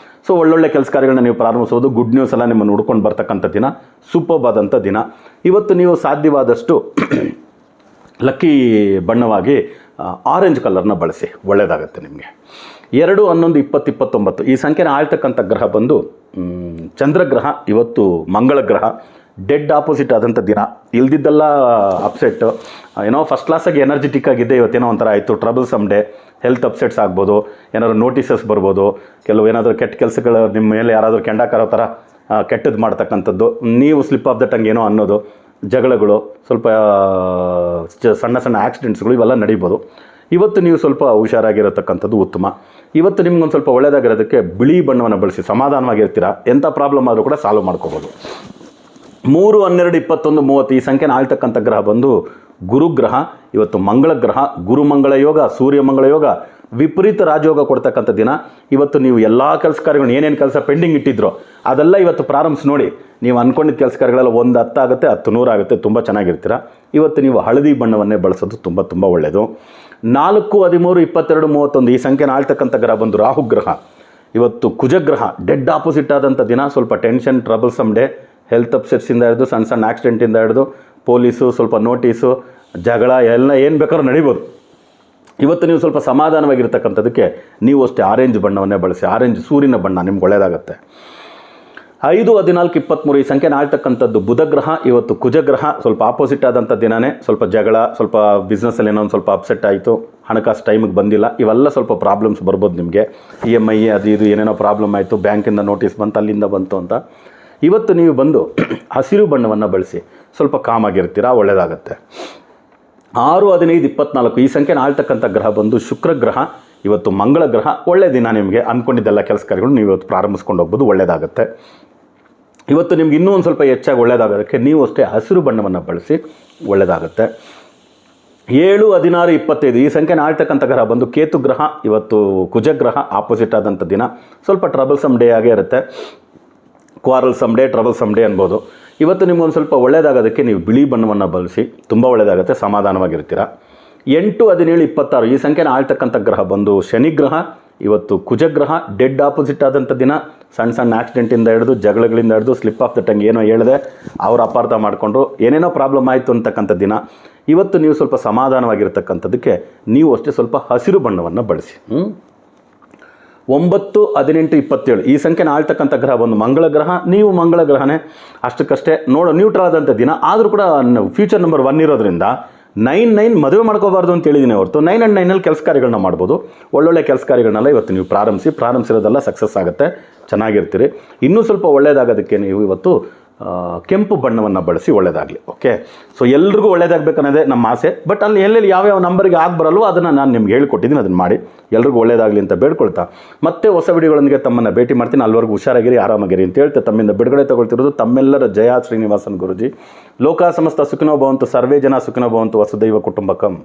Speaker 1: ಸೊ ಒಳ್ಳೊಳ್ಳೆ ಕೆಲಸ ಕಾರ್ಯಗಳನ್ನ ನೀವು ಪ್ರಾರಂಭಿಸೋದು, ಗುಡ್ ನ್ಯೂಸ್ ಎಲ್ಲ ನಿಮ್ಮನ್ನು ಹುಡ್ಕೊಂಡು ಬರ್ತಕ್ಕಂಥ ದಿನ, ಸೂಪರ್ಬ್ ಆದಂಥ ದಿನ. ಇವತ್ತು ನೀವು ಸಾಧ್ಯವಾದಷ್ಟು ಲಕ್ಕಿ ಬಣ್ಣವಾಗಿ ಆರೆಂಜ್ ಕಲರ್ನ ಬಳಸಿ, ಒಳ್ಳೆಯದಾಗುತ್ತೆ ನಿಮಗೆ. 2, 11, 20, 29 ಈ ಸಂಖ್ಯೆನ ಆಳ್ತಕ್ಕಂಥ ಗ್ರಹ ಬಂದು ಚಂದ್ರಗ್ರಹ. ಇವತ್ತು ಮಂಗಳ ಗ್ರಹ. ಡೆಡ್ ಆಪೋಸಿಟ್ ಆದಂಥ ದಿನ. ಇಲ್ದಿದ್ದೆಲ್ಲ ಅಪ್ಸೆಟ್, ಏನೋ ಫಸ್ಟ್ ಕ್ಲಾಸಾಗಿ ಎನರ್ಜೆಟಿಕ್ ಆಗಿದ್ದೆ, ಇವತ್ತೇನೋ ಒಂಥರ ಆಯಿತು. Trouble some day, health upsets ಆಗ್ಬೋದು, ಏನಾದ್ರು ನೋಟಿಸಸ್ ಬರ್ಬೋದು, ಕೆಲವು ಏನಾದರೂ ಕೆಟ್ಟ ಕೆಲಸಗಳು ನಿಮ್ಮ ಮೇಲೆ ಯಾರಾದರೂ ಕೆಂಡಾಕಾರೋ ಥರ ಕೆಟ್ಟದ್ದು ಮಾಡ್ತಕ್ಕಂಥದ್ದು, ನೀವು ಸ್ಲಿಪ್ ಆಫ್ ದ ಟಂಗ್ ಏನೋ ಅನ್ನೋದು, ಜಗಳಗಳು, ಸ್ವಲ್ಪ ಸಣ್ಣ ಸಣ್ಣ ಆಕ್ಸಿಡೆಂಟ್ಸ್ಗಳು ಇವೆಲ್ಲ ನಡೀಬೋದು. ಇವತ್ತು ನೀವು ಸ್ವಲ್ಪ ಹುಷಾರಾಗಿರತಕ್ಕಂಥದ್ದು ಉತ್ತಮ. ಇವತ್ತು ನಿಮ್ಗೊಂದು ಸ್ವಲ್ಪ ಒಳ್ಳೆಯದಾಗಿರೋದಕ್ಕೆ ಬಿಳಿ ಬಣ್ಣವನ್ನು ಬಳಸಿ ಸಮಾಧಾನವಾಗಿರ್ತೀರ. ಎಂಥ ಪ್ರಾಬ್ಲಮ್ ಆದರೂ ಕೂಡ ಸಾಲ್ವ್ ಮಾಡ್ಕೋಬೋದು. 3, 12, 21, 30 ಈ ಸಂಖ್ಯೆನ ಆಳ್ತಕ್ಕಂಥ ಗ್ರಹ ಬಂದು ಗುರುಗ್ರಹ. ಇವತ್ತು ಮಂಗಳ ಗ್ರಹ. ಗುರುಮಂಗಳ ಯೋಗ, ಸೂರ್ಯಮಂಗಳ ಯೋಗ, ವಿಪರೀತ ರಾಜಯೋಗ ಕೊಡ್ತಕ್ಕಂಥ ದಿನ. ಇವತ್ತು ನೀವು ಎಲ್ಲ ಕೆಲಸ ಕಾರ್ಯಗಳನ್ನ ಏನೇನು ಕೆಲಸ ಪೆಂಡಿಂಗ್ ಇಟ್ಟಿದ್ರೋ ಅದೆಲ್ಲ ಇವತ್ತು ಪ್ರಾರಂಭಿಸಿ ನೋಡಿ. ನೀವು ಅಂದ್ಕೊಂಡಿದ್ದ ಕೆಲಸ ಕಾರ್ಯಗಳೆಲ್ಲ 1 10 ಆಗುತ್ತೆ, 10 100 ಆಗುತ್ತೆ. ತುಂಬ ಚೆನ್ನಾಗಿರ್ತೀರ. ಇವತ್ತು ನೀವು ಹಳದಿ ಬಣ್ಣವನ್ನೇ ಬಳಸೋದು ತುಂಬ ಒಳ್ಳೆಯದು. 4, 13, 22, 31 ಈ ಸಂಖ್ಯೆನ ಆಳ್ತಕ್ಕಂಥ ಗ್ರಹ ಬಂದು ರಾಹುಗ್ರಹ. ಇವತ್ತು ಕುಜಗ್ರಹ. ಡೆಡ್ ಆಪೋಸಿಟ್ ಆದಂಥ ದಿನ. ಸ್ವಲ್ಪ tension, trouble some day, health ಅಪ್ಸೆಟ್ಸಿಂದ ಹಿಡಿದು ಸಣ್ಣ ಸಣ್ಣ ಆಕ್ಸಿಡೆಂಟಿಂದ ಹಿಡಿದು ಪೊಲೀಸು, ಸ್ವಲ್ಪ ನೋಟಿಸು, ಜಗಳ ಎಲ್ಲ ಏನು ಬೇಕಾದ್ರೂ ನಡೀಬೋದು. ಇವತ್ತು ನೀವು ಸ್ವಲ್ಪ ಸಮಾಧಾನವಾಗಿರ್ತಕ್ಕಂಥದ್ದಕ್ಕೆ ನೀವು ಅಷ್ಟೇ ಆರೆಂಜ್ ಬಣ್ಣವನ್ನೇ ಬಳಸಿ. ಆರೆಂಜ್ ಸೂರ್ಯನ ಬಣ್ಣ, ನಿಮ್ಗೆ ಒಳ್ಳೆಯದಾಗತ್ತೆ. 5-14-23 ಈ ಸಂಖ್ಯೆ ಆಳ್ತಕ್ಕಂಥದ್ದು ಬುಧಗ್ರಹ. ಇವತ್ತು ಕುಜಗ್ರಹ ಸ್ವಲ್ಪ ಆಪೋಸಿಟ್ ಆದಂಥ ದಿನವೇ. ಸ್ವಲ್ಪ ಜಗಳ, ಸ್ವಲ್ಪ ಬಿಸ್ನೆಸ್ಸಲ್ಲಿ ಏನೋ ಒಂದು ಸ್ವಲ್ಪ ಅಪ್ಸೆಟ್ ಆಯಿತು, ಹಣಕಾಸು ಟೈಮಿಗೆ ಬಂದಿಲ್ಲ, ಇವೆಲ್ಲ ಸ್ವಲ್ಪ ಪ್ರಾಬ್ಲಮ್ಸ್ ಬರ್ಬೋದು ನಿಮಗೆ. EMI ಅದು ಇದು ಏನೇನೋ ಪ್ರಾಬ್ಲಮ್ ಆಯಿತು, ಬ್ಯಾಂಕಿಂದ ನೋಟಿಸ್ ಬಂತು, ಅಲ್ಲಿಂದ ಬಂತು ಅಂತ. ಇವತ್ತು ನೀವು ಬಂದು ಹಸಿರು ಬಣ್ಣವನ್ನು ಬಳಸಿ ಸ್ವಲ್ಪ ಕಾಮಾಗಿರ್ತೀರಾ, ಒಳ್ಳೆಯದಾಗತ್ತೆ. 6-15-24 ಈ ಸಂಖ್ಯೆ ಆಳ್ತಕ್ಕಂಥ ಗ್ರಹ ಬಂದು ಶುಕ್ರ ಗ್ರಹ. ಇವತ್ತು ಮಂಗಳ ಗ್ರಹ. ಒಳ್ಳೆಯ ದಿನ ನಿಮಗೆ. ಅಂದ್ಕೊಂಡಿದ್ದೆಲ್ಲ ಕೆಲಸ ಕಾರ್ಯಗಳು ನೀವು ಇವತ್ತು ಪ್ರಾರಂಭಿಸ್ಕೊಂಡು ಹೋಗ್ಬೋದು, ಒಳ್ಳೆಯದಾಗುತ್ತೆ. ಇವತ್ತು ನಿಮ್ಗೆ ಇನ್ನೂ ಒಂದು ಸ್ವಲ್ಪ ಹೆಚ್ಚಾಗಿ ಒಳ್ಳೆಯದಾಗೋದಕ್ಕೆ ನೀವು ಅಷ್ಟೇ ಹಸಿರು ಬಣ್ಣವನ್ನು ಬಳಸಿ, ಒಳ್ಳೆಯದಾಗುತ್ತೆ. 7-16-25 ಈ ಸಂಖ್ಯೆ ಆಳ್ತಕ್ಕಂಥ ಗ್ರಹ ಬಂದು ಕೇತು ಗ್ರಹ. ಇವತ್ತು ಕುಜಗ್ರಹ ಆಪೋಸಿಟ್ ಆದಂಥ ದಿನ. ಸ್ವಲ್ಪ ಟ್ರಬಲ್ಸಮ್ ಡೇ ಆಗೇ ಇರುತ್ತೆ. ಕ್ವಾರಲ್ಸಮ್ ಡೇ, ಟ್ರಬಲ್ಸಮ್ ಡೇ ಅನ್ಬೋದು. ಇವತ್ತು ನಿಮ್ಗೊಂದು ಸ್ವಲ್ಪ ಒಳ್ಳೆಯದಾಗೋದಕ್ಕೆ ನೀವು ಬಿಳಿ ಬಣ್ಣವನ್ನು ಬಳಸಿ, ತುಂಬ ಒಳ್ಳೆಯದಾಗುತ್ತೆ, ಸಮಾಧಾನವಾಗಿರ್ತೀರ. 8-17-26 ಈ ಸಂಖ್ಯೆನ ಆಳ್ತಕ್ಕಂಥ ಗ್ರಹ ಬಂದು ಶನಿಗ್ರಹ. ಇವತ್ತು ಕುಜಗ್ರಹ. ಡೆಡ್ ಆಪೋಸಿಟ್ ಆದಂಥ ದಿನ. ಸಣ್ಣ ಸಣ್ಣ ಆಕ್ಸಿಡೆಂಟಿಂದ ಹಿಡಿದು, ಜಗಳಗಳಿಂದ ಹಿಡಿದು, ಸ್ಲಿಪ್ ಆಫ್ ದ ಟಂಗ್ ಏನೋ ಹೇಳಿದೆ, ಅವ್ರು ಅಪಾರ್ಥ ಮಾಡಿಕೊಂಡ್ರು, ಏನೇನೋ ಪ್ರಾಬ್ಲಮ್ ಆಯಿತು ಅಂತಕ್ಕಂಥ ದಿನ. ಇವತ್ತು ನೀವು ಸ್ವಲ್ಪ ಸಮಾಧಾನವಾಗಿರ್ತಕ್ಕಂಥದ್ದಕ್ಕೆ ನೀವು ಅಷ್ಟೇ ಸ್ವಲ್ಪ ಹಸಿರು ಬಣ್ಣವನ್ನು ಬಳಸಿ. 9-18-27 ಈ ಸಂಖ್ಯೆನ ಆಳ್ತಕ್ಕಂಥ ಗ್ರಹ ಬಂದು ಮಂಗಳ ಗ್ರಹ. ನೀವು ಮಂಗಳ ಗ್ರಹನೇ, ಅಷ್ಟಕ್ಕಷ್ಟೇ ನ್ಯೂಟ್ರಲ್ ಆದಂಥ ದಿನ. ಆದರೂ ಕೂಡ ಫ್ಯೂಚರ್ ನಂಬರ್ 1 ಇರೋದ್ರಿಂದ 9-9 ಮದುವೆ ಮಾಡ್ಕೋಬಾರ್ದು ಅಂತ ಹೇಳಿದ್ದೀನಿ ಹೊರತು 9 and 9 ಕೆಲಸ ಕಾರ್ಯಗಳನ್ನ ಮಾಡ್ಬೋದು. ಒಳ್ಳೊಳ್ಳೆ ಕೆಲಸ ಕಾರ್ಯಗಳನ್ನೆಲ್ಲ ಇವತ್ತು ನೀವು ಪ್ರಾರಂಭಿಸಿರೋದೆಲ್ಲ ಸಕ್ಸಸ್ ಆಗುತ್ತೆ, ಚೆನ್ನಾಗಿರ್ತೀರಿ. ಇನ್ನೂ ಸ್ವಲ್ಪ ಒಳ್ಳೆಯದಾಗೋದಕ್ಕೆ ನೀವು ಇವತ್ತು ಕೆಂಪು ಬಣ್ಣವನ್ನು ಬಳಸಿ, ಒಳ್ಳೆಯದಾಗಲಿ. ಓಕೆ, ಸೊ ಎಲ್ರಿಗೂ ಒಳ್ಳೆಯದಾಗಬೇಕನ್ನೋದೇ ನಮ್ಮ ಆಸೆ. ಬಟ್ ಅಲ್ಲಿ ಎಲ್ಲೆಲ್ಲಿ ಯಾವ್ಯಾವ ನಂಬರ್ಗೆ ಬರಲ್ವೋ ಅದನ್ನು ನಾನು ನಿಮ್ಗೆ ಹೇಳ್ಕೊಟ್ಟಿದ್ದೀನಿ, ಅದನ್ನು ಮಾಡಿ ಎಲ್ರಿಗೂ ಒಳ್ಳೆಯದಾಗಲಿ ಅಂತ ಬೇಡ್ಕೊಳ್ತಾ ಮತ್ತೆ ಹೊಸ ವಿಡಿಯೋಗಳೊಂದಿಗೆ ತಮ್ಮನ್ನು ಭೇಟಿ ಮಾಡ್ತೀನಿ. ಅಲ್ಲಿವರೆಗೂ ಹುಷಾರಾಗಿರಿ, ಆರಾಮಾಗಿರಿ ಅಂತ ಹೇಳ್ತಾ ತಮ್ಮಿಂದ ಬಿಡುಗಡೆ ತಗೊಳ್ತಿರೋದು ತಮ್ಮೆಲ್ಲರ ಜಯ ಶ್ರೀನಿವಾಸನ್ ಗುರುಜಿ. ಲೋಕ ಸಮಸ್ತ ಸುಖಿನೋ ಭವಂತು, ಸರ್ವೇ ಜನ ಸುಖಿನೋ ಭವಂತು, ವಸುದೈವ ಕುಟುಂಬಕಂ.